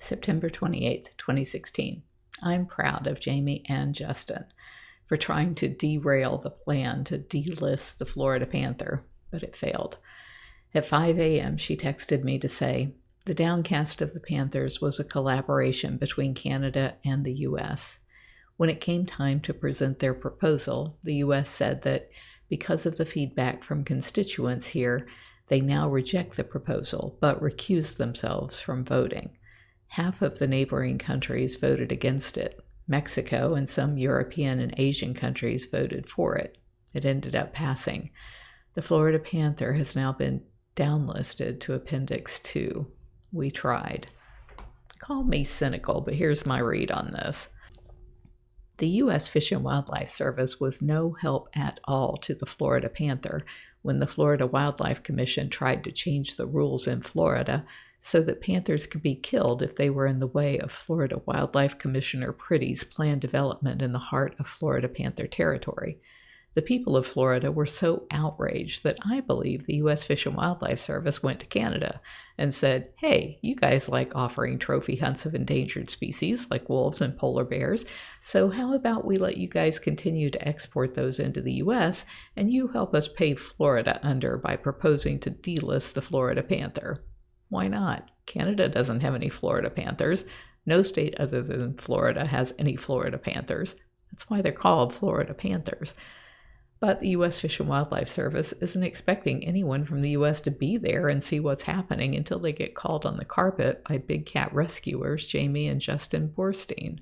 September 28th, 2016. I'm proud of Jamie and Justin for trying to derail the plan to delist the Florida Panther, but it failed. At 5 a.m., she texted me to say, the downcast of the Panthers was a collaboration between Canada and the U.S. When it came time to present their proposal, the U.S. said that because of the feedback from constituents here, they now reject the proposal, but recuse themselves from voting. Half of the neighboring countries voted against it. Mexico and some European and Asian countries voted for it. It ended up passing. The Florida Panther has now been downlisted to Appendix II. We tried. Call me cynical, but here's my read on this. The U.S. Fish and Wildlife Service was no help at all to the Florida Panther when the Florida Wildlife Commission tried to change the rules in Florida so that panthers could be killed if they were in the way of Florida Wildlife Commissioner Priddy's planned development in the heart of Florida Panther territory. The people of Florida were so outraged that I believe the U.S. Fish and Wildlife Service went to Canada and said, hey, you guys like offering trophy hunts of endangered species like wolves and polar bears, so how about we let you guys continue to export those into the U.S. and you help us pave Florida under by proposing to delist the Florida Panther? Why not? Canada doesn't have any Florida Panthers. No state other than Florida has any Florida Panthers. That's why they're called Florida Panthers. But the U.S. Fish and Wildlife Service isn't expecting anyone from the U.S. to be there and see what's happening until they get called on the carpet by big cat rescuers Jamie and Justin Borstein.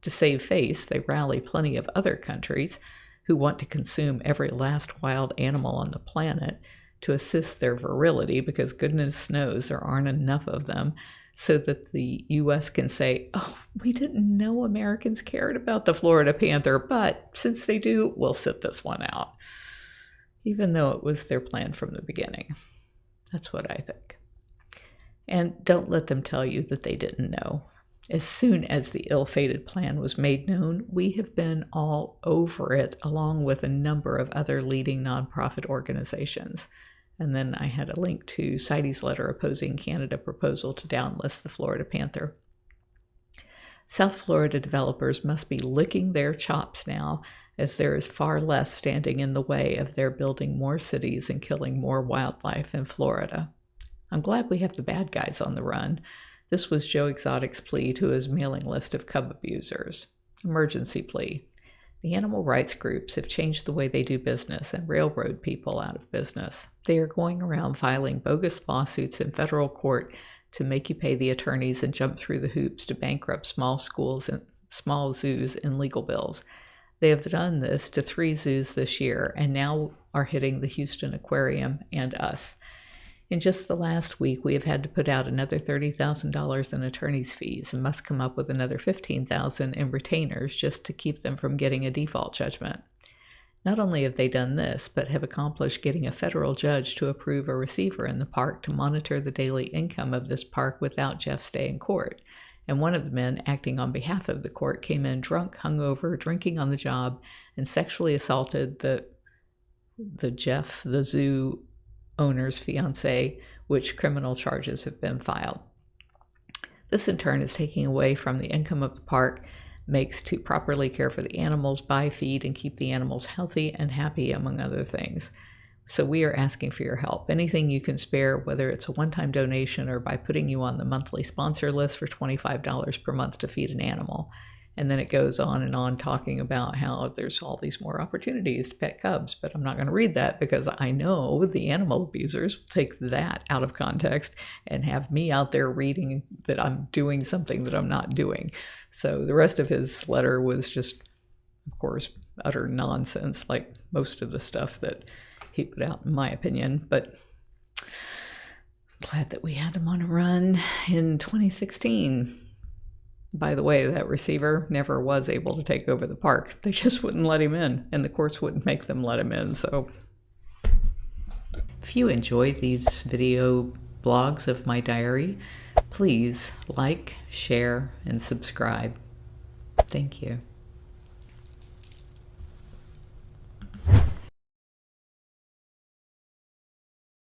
To save face, they rally plenty of other countries who want to consume every last wild animal on the planet to assist their virility, because goodness knows there aren't enough of them, so that the U.S. can say, oh, we didn't know Americans cared about the Florida Panther, but since they do, we'll sit this one out. Even though it was their plan from the beginning. That's what I think. And don't let them tell you that they didn't know. As soon as the ill-fated plan was made known, we have been all over it, along with a number of other leading nonprofit organizations. And then I had a link to CITES letter opposing Canada proposal to downlist the Florida Panther. South Florida developers must be licking their chops now, as there is far less standing in the way of their building more cities and killing more wildlife in Florida. I'm glad we have the bad guys on the run. This was Joe Exotic's plea to his mailing list of cub abusers. Emergency plea. The animal rights groups have changed the way they do business and railroad people out of business. They are going around filing bogus lawsuits in federal court to make you pay the attorneys and jump through the hoops to bankrupt small schools and small zoos in legal bills. They have done this to 3 zoos this year and now are hitting the Houston Aquarium and us. In just the last week, we have had to put out another $30,000 in attorney's fees and must come up with another $15,000 in retainers just to keep them from getting a default judgment. Not only have they done this, but have accomplished getting a federal judge to approve a receiver in the park to monitor the daily income of this park without Jeff's stay in court. And one of the men acting on behalf of the court came in drunk, hungover, drinking on the job, and sexually assaulted the zoo owner's fiance, which criminal charges have been filed. This in turn is taking away from the income of the park, makes to properly care for the animals, buy feed, and keep the animals healthy and happy, among other things. So we are asking for your help. Anything you can spare, whether it's a one-time donation or by putting you on the monthly sponsor list for $25 per month to feed an animal. And then it goes on and on talking about how there's all these more opportunities to pet cubs, but I'm not going to read that because I know the animal abusers will take that out of context and have me out there reading that I'm doing something that I'm not doing. So the rest of his letter was just, of course, utter nonsense, like most of the stuff that he put out, in my opinion. But I'm glad that we had him on a run in 2016. By the way, that receiver never was able to take over the park. They just wouldn't let him in, and the courts wouldn't make them let him in. So if you enjoy these video blogs of my diary, please like, share, and subscribe. Thank you.